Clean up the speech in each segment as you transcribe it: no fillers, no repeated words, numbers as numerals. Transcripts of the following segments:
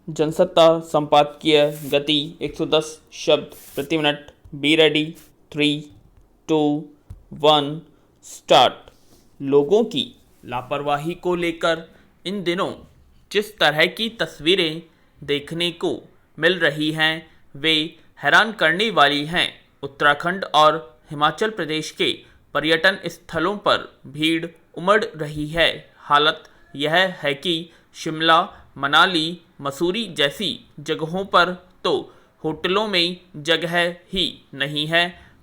जनसत्ता संपादकीय गति 110 शब्द प्रति मिनट। Be ready. 3, 2, 1 स्टार्ट। लोगों की लापरवाही को लेकर इन दिनों जिस तरह की तस्वीरें देखने को मिल रही हैं वे हैरान करने वाली हैं। उत्तराखंड और हिमाचल प्रदेश के पर्यटन स्थलों पर भीड़ उमड़ रही है। हालत यह है कि शिमला, मनाली, मसूरी जैसी जगहों पर तो होटलों में जगह ही नहीं है,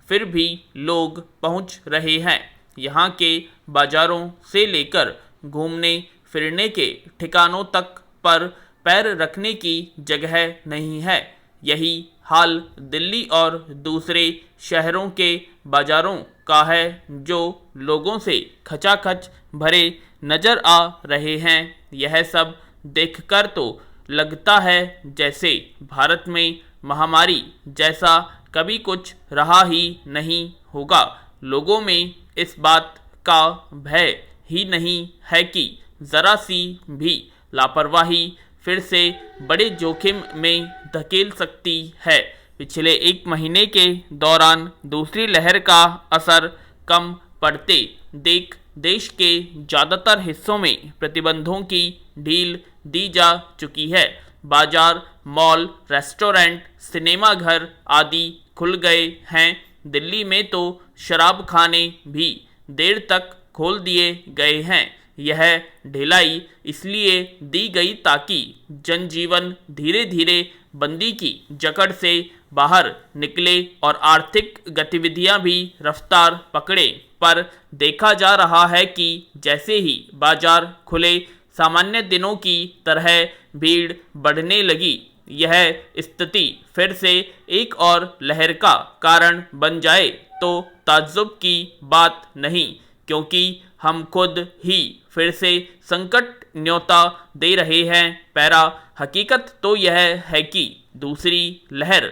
फिर भी लोग पहुंच रहे हैं। यहाँ के बाज़ारों से लेकर घूमने फिरने के ठिकानों तक पर पैर रखने की जगह नहीं है। यही हाल दिल्ली और दूसरे शहरों के बाज़ारों का है, जो लोगों से खचाखच भरे नज़र आ रहे हैं। यह सब देखकर तो लगता है जैसे भारत में महामारी जैसा कभी कुछ रहा ही नहीं होगा। लोगों में इस बात का भय ही नहीं है कि ज़रा सी भी लापरवाही फिर से बड़े जोखिम में धकेल सकती है। पिछले 1 महीने के दौरान दूसरी लहर का असर कम पड़ते देख देश के ज़्यादातर हिस्सों में प्रतिबंधों की ढील दी जा चुकी है। बाजार, मॉल, रेस्टोरेंट, सिनेमा घर आदि खुल गए हैं। दिल्ली में तो शराब खाने भी देर तक खोल दिए गए हैं। यह ढिलाई इसलिए दी गई ताकि जनजीवन धीरे धीरे बंदी की जकड़ से बाहर निकले और आर्थिक गतिविधियां भी रफ्तार पकड़े। पर देखा जा रहा है कि जैसे ही बाजार खुले, सामान्य दिनों की तरह भीड़ बढ़ने लगी। यह स्थिति फिर से एक और लहर का कारण बन जाए तो ताज्जुब की बात नहीं, क्योंकि हम खुद ही फिर से संकट न्योता दे रहे हैं। पैरा हकीकत तो यह है कि दूसरी लहर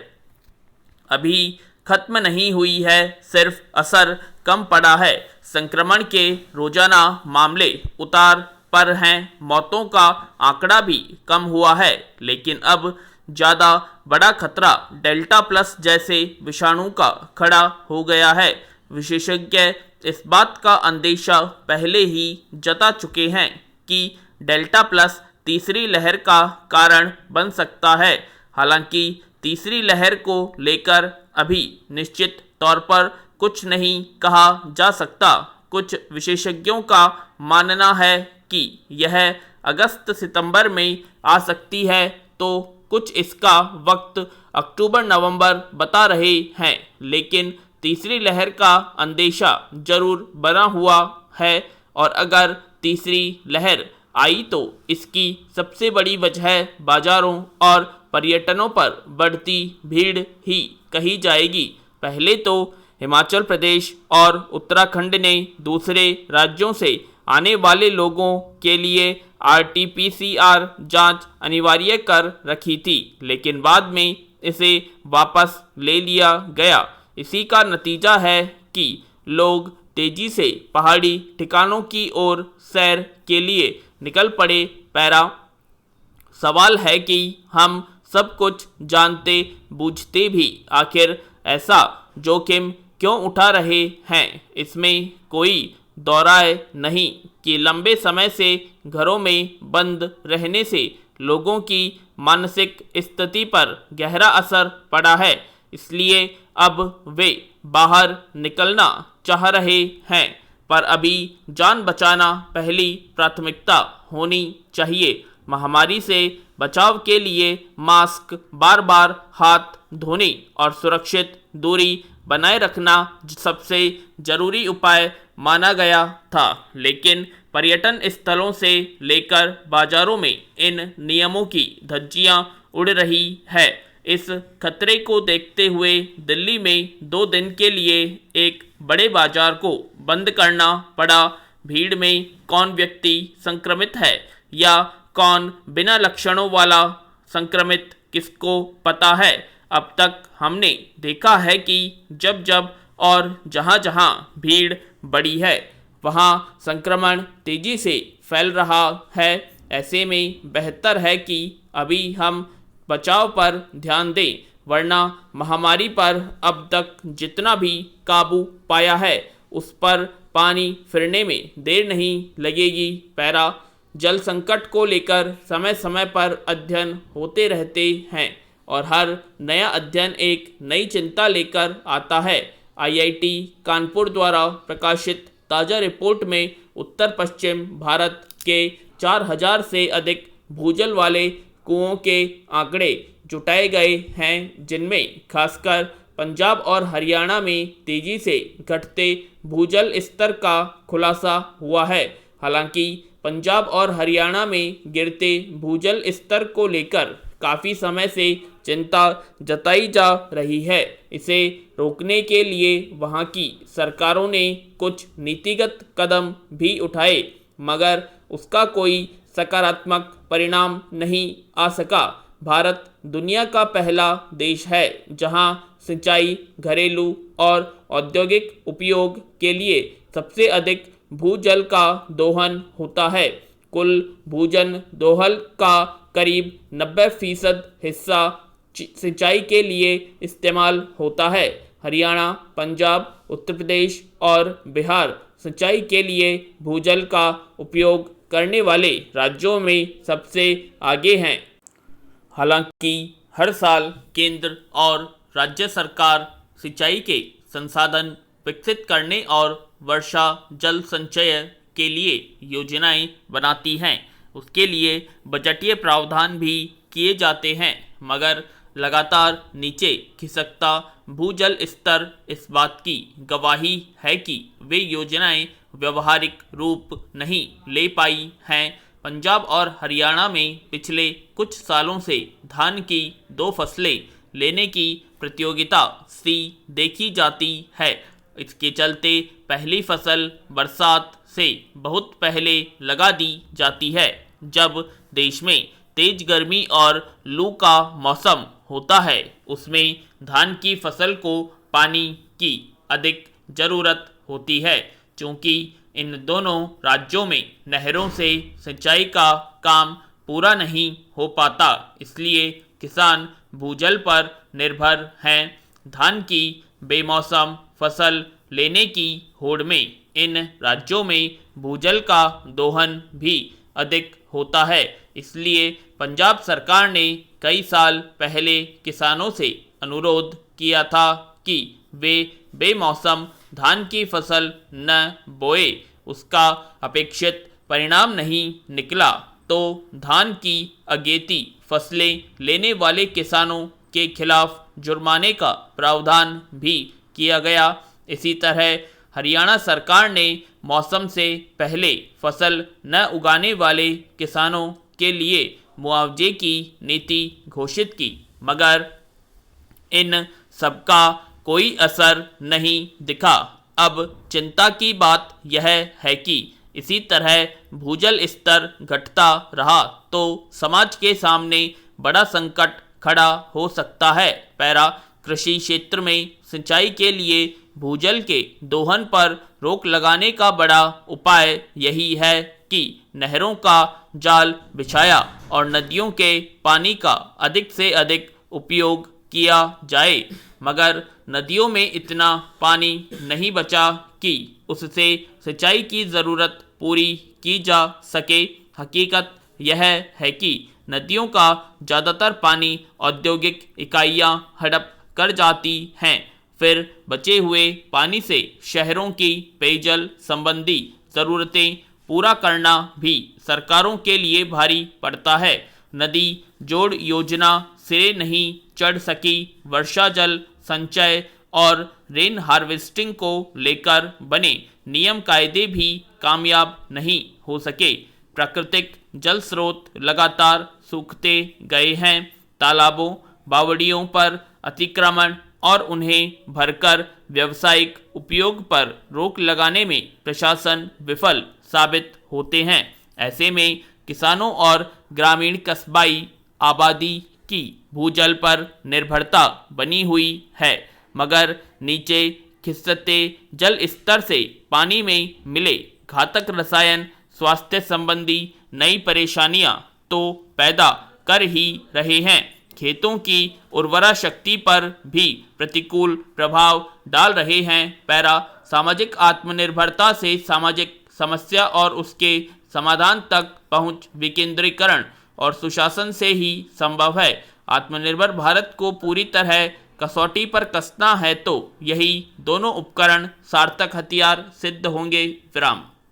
अभी खत्म नहीं हुई है, सिर्फ असर कम पड़ा है। संक्रमण के रोजाना मामले उतार पर हैं, मौतों का आंकड़ा भी कम हुआ है, लेकिन अब ज़्यादा बड़ा खतरा डेल्टा प्लस जैसे विषाणु का खड़ा हो गया है। विशेषज्ञ इस बात का अंदेशा पहले ही जता चुके हैं कि डेल्टा प्लस तीसरी लहर का कारण बन सकता है। हालांकि तीसरी लहर को लेकर अभी निश्चित तौर पर कुछ नहीं कहा जा सकता। कुछ विशेषज्ञों का मानना है कि यह अगस्त-सितंबर में आ सकती है, तो कुछ इसका वक्त अक्टूबर-नवंबर बता रहे हैं, लेकिन तीसरी लहर का अंदेशा जरूर बना हुआ है। और अगर तीसरी लहर आई तो इसकी सबसे बड़ी वजह बाजारों और पर्यटनों पर बढ़ती भीड़ ही कही जाएगी। पहले तो हिमाचल प्रदेश और उत्तराखंड ने दूसरे राज्यों से आने वाले लोगों के लिए RT-PCR जांच अनिवार्य कर रखी थी, लेकिन बाद में इसे वापस ले लिया गया। इसी का नतीजा है कि लोग तेजी से पहाड़ी ठिकानों की ओर सैर के लिए निकल पड़े। पैरा सवाल है कि हम सब कुछ जानते बूझते भी आखिर ऐसा जोखिम क्यों उठा रहे हैं। इसमें कोई दौराय नहीं कि लंबे समय से घरों में बंद रहने से लोगों की मानसिक स्थिति पर गहरा असर पड़ा है, इसलिए अब वे बाहर निकलना चाह रहे हैं। पर अभी जान बचाना पहली प्राथमिकता होनी चाहिए। महामारी से बचाव के लिए मास्क, बार बार हाथ धोने और सुरक्षित दूरी बनाए रखना सबसे जरूरी उपाय माना गया था, लेकिन पर्यटन स्थलों से लेकर बाजारों में इन नियमों की धज्जियां उड़ रही है। इस खतरे को देखते हुए दिल्ली में 2 दिन के लिए एक बड़े बाजार को बंद करना पड़ा। भीड़ में कौन व्यक्ति संक्रमित है या कौन बिना लक्षणों वाला संक्रमित, किसको पता है। अब तक हमने देखा है कि जब जब और जहाँ जहाँ भीड़ बढ़ी है वहाँ संक्रमण तेजी से फैल रहा है। ऐसे में बेहतर है कि अभी हम बचाव पर ध्यान दें, वरना महामारी पर अब तक जितना भी काबू पाया है उस पर पानी फिरने में देर नहीं लगेगी। पैरा जल संकट को लेकर समय समय पर अध्ययन होते रहते हैं और हर नया अध्ययन एक नई चिंता लेकर आता है। आईआईटी कानपुर द्वारा प्रकाशित ताज़ा रिपोर्ट में उत्तर पश्चिम भारत के 4000 से अधिक भूजल वाले कुओं के आंकड़े जुटाए गए हैं, जिनमें खासकर पंजाब और हरियाणा में तेजी से घटते भूजल स्तर का खुलासा हुआ है। हालांकि पंजाब और हरियाणा में गिरते भूजल स्तर को लेकर काफ़ी समय से चिंता जताई जा रही है। इसे रोकने के लिए वहां की सरकारों ने कुछ नीतिगत कदम भी उठाए, मगर उसका कोई सकारात्मक परिणाम नहीं आ सका। भारत दुनिया का पहला देश है जहां सिंचाई, घरेलू और औद्योगिक उपयोग के लिए सबसे अधिक भूजल का दोहन होता है। कुल भूजल दोहन का करीब 90% हिस्सा सिंचाई के लिए इस्तेमाल होता है। हरियाणा, पंजाब, उत्तर प्रदेश और बिहार सिंचाई के लिए भूजल का उपयोग करने वाले राज्यों में सबसे आगे हैं। हालांकि हर साल केंद्र और राज्य सरकार सिंचाई के संसाधन विकसित करने और वर्षा जल संचय के लिए योजनाएं बनाती हैं। उसके लिए बजटीय प्रावधान भी किए जाते हैं, मगर लगातार नीचे खिसकता भूजल स्तर इस बात की गवाही है कि वे योजनाएं व्यवहारिक रूप नहीं ले पाई हैं। पंजाब और हरियाणा में पिछले कुछ सालों से धान की 2 फसलें लेने की प्रतियोगिता सी देखी जाती है। इसके चलते पहली फसल बरसात से बहुत पहले लगा दी जाती है, जब देश में तेज गर्मी और लू का मौसम होता है। उसमें धान की फसल को पानी की अधिक ज़रूरत होती है। चूँकि इन दोनों राज्यों में नहरों से सिंचाई का काम पूरा नहीं हो पाता, इसलिए किसान भूजल पर निर्भर हैं। धान की बेमौसम फसल लेने की होड़ में इन राज्यों में भूजल का दोहन भी अधिक होता है। इसलिए पंजाब सरकार ने कई साल पहले किसानों से अनुरोध किया था कि वे बेमौसम धान की फसल न बोए। उसका अपेक्षित परिणाम नहीं निकला, तो धान की अगेती फसलें लेने वाले किसानों के खिलाफ जुर्माने का प्रावधान भी किया गया। इसी तरह हरियाणा सरकार ने मौसम से पहले फसल न उगाने वाले किसानों के लिए मुआवजे की नीति घोषित की, मगर इन सबका कोई असर नहीं दिखा। अब चिंता की बात यह है कि इसी तरह भूजल स्तर घटता रहा तो समाज के सामने बड़ा संकट खड़ा हो सकता है। पैरा कृषि क्षेत्र में सिंचाई के लिए भूजल के दोहन पर रोक लगाने का बड़ा उपाय यही है कि नहरों का जाल बिछाया और नदियों के पानी का अधिक से अधिक उपयोग किया जाए, मगर नदियों में इतना पानी नहीं बचा कि उससे सिंचाई की ज़रूरत पूरी की जा सके। हकीकत यह है कि नदियों का ज़्यादातर पानी औद्योगिक इकाइयाँ हड़प कर जाती हैं। फिर बचे हुए पानी से शहरों की पेयजल संबंधी ज़रूरतें पूरा करना भी सरकारों के लिए भारी पड़ता है। नदी जोड़ योजना सिरे नहीं चढ़ सकी। वर्षा जल संचय और रेन हार्वेस्टिंग को लेकर बने नियम कायदे भी कामयाब नहीं हो सके। प्राकृतिक जल स्रोत लगातार सूखते गए हैं। तालाबों, बावड़ियों पर अतिक्रमण और उन्हें भरकर व्यावसायिक उपयोग पर रोक लगाने में प्रशासन विफल साबित होते हैं। ऐसे में किसानों और ग्रामीण कस्बाई आबादी की भूजल पर निर्भरता बनी हुई है, मगर नीचे खिसकते जल स्तर से पानी में मिले घातक रसायन स्वास्थ्य संबंधी नई परेशानियां तो पैदा कर ही रहे हैं। खेतों की उर्वरा शक्ति पर भी प्रतिकूल प्रभाव डाल रहे हैं। पैरा सामाजिक आत्मनिर्भरता से सामाजिक समस्या और उसके समाधान तक पहुंच विकेंद्रीकरण और सुशासन से ही संभव है। आत्मनिर्भर भारत को पूरी तरह कसौटी पर कसना है तो यही दोनों उपकरण सार्थक हथियार सिद्ध होंगे। विराम।